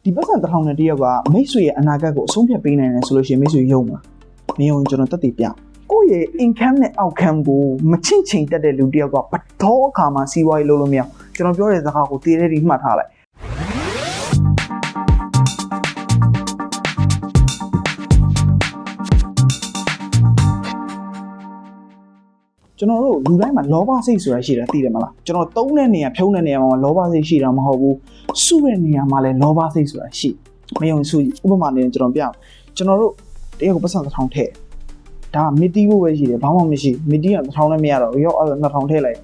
ဒီပတ်စံတစ်ထောင်နဲ့တယောက်ကမိတ်ဆွေရဲ့အနာဂတ်ကိုအဆုံးဖြတ်ပေးနိုင်တယ်ဆိုလို့ရှိရင်မိတ်ဆွေယုံမှာမယုံကျွန်တော်တက်တည်ပြကိုယ့်ရဲ့ income နဲ့ outcome ကိုမချင့်ချိန်တက်တဲ့လူတယောက်ကဘယ်တော့အခါမှစီးပွားရေးလုပ်လို့မရကျွန်တော်ပြောတဲ့စကားကိုတည်တဲ့ဒီမှတ်ထားလိုက်ကျွန်တော်တို့လူတိုင်းမှာလောဘစိတ်ဆိုတာရှိတာသိတယ်မလားကျွန်တော်သုံးတဲ့နေရာဖြုံးတဲ့နေရာမှာလောဘစိတ်ရှိတာမဟုတ်ဘူးစုတဲ့နေရာမှာလည်းလောဘစိတ်ဆိုတာရှိမယုံစုဥပမာနဲ့ကျွန်တော်ပြကျွန်တော်တို့တရက်ကိုပတ်စံတစ်ထောင်ထည့်ဒါမစ်တီးဖို့ပဲရှိတယ်ဘာမှမရှိမစ်တီးကတစ်ထောင်လည်းမရတော့ရောအဲ့လို2000ထည့်လိုက်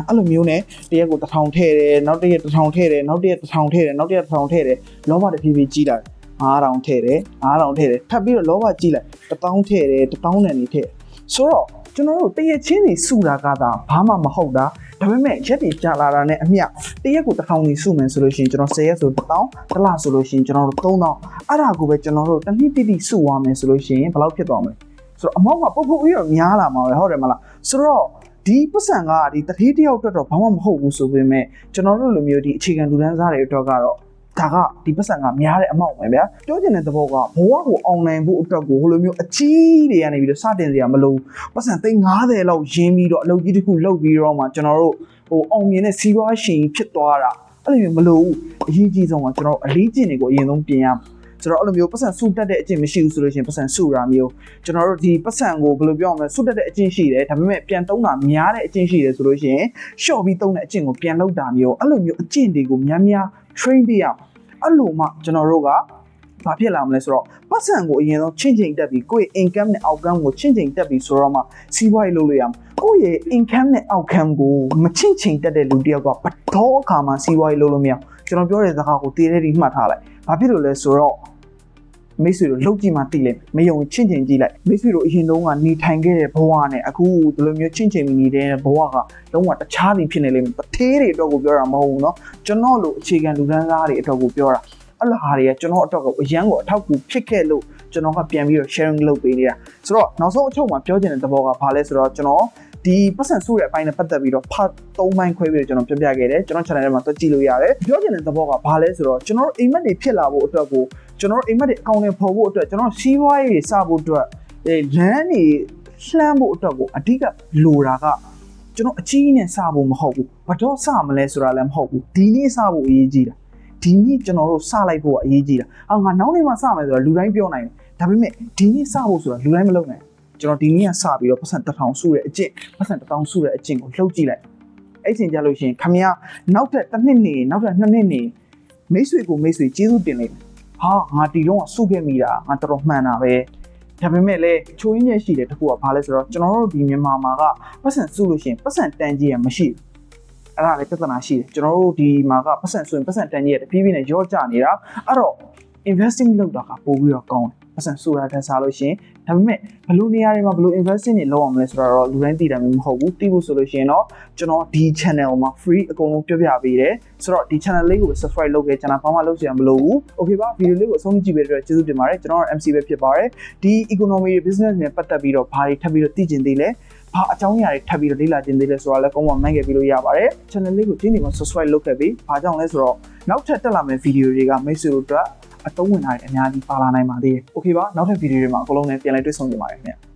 အဲ့လိုမျိုးနဲ့တရက်ကို1000ထည့်တယ်နောက်တရက်1000ထည့်တယ်နောက်တရက်1000ထည့်တယ်နောက်တရက်1000ထည့်တယ်လောဘတဖြည်းဖြည်းကြီးလာတယ်9000ထည့်တယ်9000ထည့်တယ်ထပ်ပြီးတော့လောဘကြီးလိုက်1000ထည့်တယ်1000နဲ့နေထည့်ဆိုတော့ကျွန်တော်တို့တရက်ချင်းစီစုတာကသာဘာမှမဟုတ်တာဒါပေမဲ့ရက်တွေကြာလာတာနဲ့အမျှတရက်ကို1000စီစုမယ်ဆိုလို့ရှိရင်ကျွန်တော်10ရက်ဆို1000တစ်လဆိုလို့ရှိရင်ကျွန်တော်တို့3000အဲ့ဒါကိုပဲကျွန်တော်တို့တစ်နှစ်တိတိစုသွားမယ်ဆိုလို့ရှိရင်ဘယ်လောက်ဖြစ်သွားမလဲဆိုတော့အမောက်ကပုတ်ပုတ်ပြီးတော့များလာမှာပဲဟုတ်တယ်မလားဆိုတော့ဒီပတ်စံကဒီတတိတယောက်အတွက်တော့ဘာမှမဟုတ်ဘူးဆိုပေမဲ့ကျွန်တော်တို့လိုမျိုးဒီအခြေခံလူတန်းစားတွေအတွက်ကတော့ဒါကဒီပတ်စံကများတဲ့အမောက်ပဲဗျာပြောချင်တဲ့သဘောကဘဝကိုအောင်နိုင်ဖို့အတွက်ကိုဟိုလိုမျိုးအကြီးတွေကနေပြီးတော့စတင်စရာမလိုပတ်စံ350လောက်ရင်းပြီးတော့အလုပ်ကြီးတစ်ခုလုပ်ပြီးတော့မှကျွန်တော်တို့ဟိုအောင်မြင်တဲ့စီးပွားရှင်ဖြစ်သွားတာအဲ့လိုမျိုးမလိုဘူးအရေးကြီးဆုံးကကျွန်တော်အလေးကျင့်တွေကိုအရင်ဆုံးပြင်ရဆိုတော့အဲ့လိုမျိုးပတ်စံစုတက်တဲ့အကျင့်မရှိဘူးဆိုလို့ရှိရင်ပတ်စံစုတာမျိုးကျွန်တော်တို့ဒီပတ်စံကိုဘယ်လိုပြောရမလဲစုတက်တဲ့အကျင့်ရှိတယ်ဒါပေမဲ့ပြန်သုံးတာများတဲ့အကျင့်ရှိတယ်ဆိုလို့ရှိရင်ရှော့ပြီးသုံးတဲ့အကျင့်ကိုပြန်လုပ်တာမျိုးအဲ့လိုမျိုးအကျင့်တွေကိုများများ train ပေးရအဲ့လိုမှကျွန်တော်တို့ကဘာဖြစ်လာမလဲဆိုတော့ပတ်စံကိုအရင်ဆုံးချင်းချင်းတက်ပြီးကိုယ့်ရဲ့ income နဲ့ outcome ကိုချင်းချင်းတက်ပြီးဆိုတော့မှစီးပွားရေးလုပ်လို့ရမှာကိုယ့်ရဲ့ income နဲ့ outcome ကိုမချင်းချင်းတက်တဲ့လူတယောက်ကဘယ်တော့အခါမှစီးပွားရေးလုပ်လို့မရကျွန်တော်ပြောတဲ့စကားကိုတည်တဲ့ဒီမှတ်ထားလိုက်ဘာဖြစ်လို့လဲဆိုတော့မိတ်ဆွေတို့လှုပ်ကြည့်မှသိလိမ့်မယ်မယုံချင်းချင်းကြည့်လိုက်မိတ်ဆွေတို့အရင်တုန်းကနေထိုင်ခဲ့တဲ့ဘဝနဲ့အခုဒီလိုမျိုးချင်းချင်းနေတဲ့ဘဝကလုံးဝတခြားစီဖြစ်နေလိမ့်မယ်တထေးတွေအတွက်ကိုပြောတာမဟုတ်ဘူးเนาะကျွန်တော်လိုအခြေခံလူတန်းစားတွေအတွက်ကိုပြောတာအဲ့လိုဟာတွေကကျွန်တော်အတွက်ကိုအရန်ကိုအထောက်အကူဖြစ်ခဲ့လို့ကျွန်တော်ကပြန်ပြီးတော့ sharing လုပ်ပေးနေတာဆိုတော့နောက်ဆုံးအချုပ်မှာပြောချင်တဲ့သဘောကဘာလဲဆိုတော့ကျွန်တော်ဒီပတ်စံစုတဲ့အပိုင်းနဲ့ပတ်သက်ပြီးတော့ဖတ်3ပိုင်းခွဲပြီးတော့ကျွန်တော်ပြပြခဲ့တယ်ကျွန်တော် channel ထဲမှာတွက်ကြည့်လို့ရတယ်ပြောချင်တဲ့သဘောကဘာလဲဆိုတော့ကျွန်တော်တို့အိမ်မက်တွေဖြစ်လာဖို့အတွက်ကိုကျွန်တော်တို့အိမ်မက်တွေအကောင့်တွေဖော်ဖို့အတွက်ကျွန်တော်စီးပွားရေးတွေစဖို့အတွက်လမ်းတွေလှမ်းဖို့အတွက်ကိုအဓိကလိုတာကကျွန်တော်အကြီးနဲ့စဖို့မဟုတ်ဘူးဘာတော့စမလဲဆိုတာလည်းမဟုတ်ဘူးဒီနေ့စဖို့အရေးကြီးတာဒီနေ့ကျွန်တော်တို့စလိုက်ဖို့အရေးကြီးတာငါနောက်နေ့မှစမယ်ဆိုတော့လူတိုင်းပြောနိုင်တယ်ဒါပေမဲ့ဒီနေ့စဖို့ဆိုတာလူတိုင်းမလုပ်နိုင်ကျွန်တော်ဒီနေ့ကစပြီးတော့ပတ်စံ1000စုတဲ့အကျင့်ပတ်စံ1000စုတဲ့အကျင့်ကိုလှုပ်ကြည့်လိုက်အဲ့ချိန်ကြလို့ရှိရင်ခမရနောက်ထပ်တစ်နှစ်နေနောက်ထပ်2နှစ်နေမိတ်ဆွေကိုမိတ်ဆွေကျေးဇူးတင်လိုက်ဟာငါဒီတော့ကစုခဲ့မိတာငါတော်တော်မှန်တာပဲဒါပေမဲ့လည်းချိုးရင်းရဲ့ရှိတယ်တခုကဘာလဲဆိုတော့ကျွန်တော်တို့ဒီမြန်မာမှာကပတ်စံစုလို့ရှိရင်ပတ်စံတန်ကြီးရမရှိဘူးအဲ့ဒါလည်းပြဿနာရှိတယ်ကျွန်တော်တို့ဒီမှာကပတ်စံဆိုရင်ပတ်စံတန်ကြီးရတဖြည်းဖြည်းနဲ့ရော့ကျနေတာအဲ့တော့ investing လုပ်တာကပိုပြီးတော့ကောင်းတယ်ပတ်စံဆိုတာထက်စားလို့ရှိရင်ဒါပေမဲ့ဘယ်လိုနေရာတွေမှာဘယ်လို investing တွေလုပ်အောင်လဲဆိုတော့လူတိုင်းသိတာမျိုးမဟုတ်ဘူးသိဖို့ဆိုလို့ရှိရင်တော့ကျွန်တော်ဒီ channel မှာ free အကုန်လုံးပြပြပေးတယ်ဆိုတော့ဒီ channel လေးကို subscribe လုပ်ခဲ့ channel ဘာမှလုပ်စရာမလိုဘူး okay ပါ video လေးကိုအဆုံးကြည့်ပေးတဲ့အတွက်ကျေးဇူးတင်ပါတယ်ကျွန်တော် MC ပဲဖြစ်ပါတယ်ဒီ economy business နဲ့ပတ်သက်ပြီးတော့ဘာတွေထပ်ပြီးတော့သိကျင်သေးလဲဘာအကြောင်းအရာတွေထပ်ပြီးတော့လေ့လာကျင်သေးလဲဆိုတာလည်းကောင်းမှမှန်းခဲ့ပြီးလို့ရပါတယ် channel လေးကိုတင်းနေမှာ subscribe လုပ်ခဲ့ပြီးဘာကြောင့်လဲဆိုတော့နောက်ထပ်တက်လာမယ့် video တွေကမိတ်ဆွေတို့အတွက်အသုံးဝင်တာတွေအများကြီးပါလာနိုင်ပါသေးတယ်။ Okay ပါနောက်ထပ်ဗီဒီယိုတွေမှာအကုန်လုံးလည်းပြန်လည်တွေ့ဆုံကြပါမယ်ခင်ဗျာ။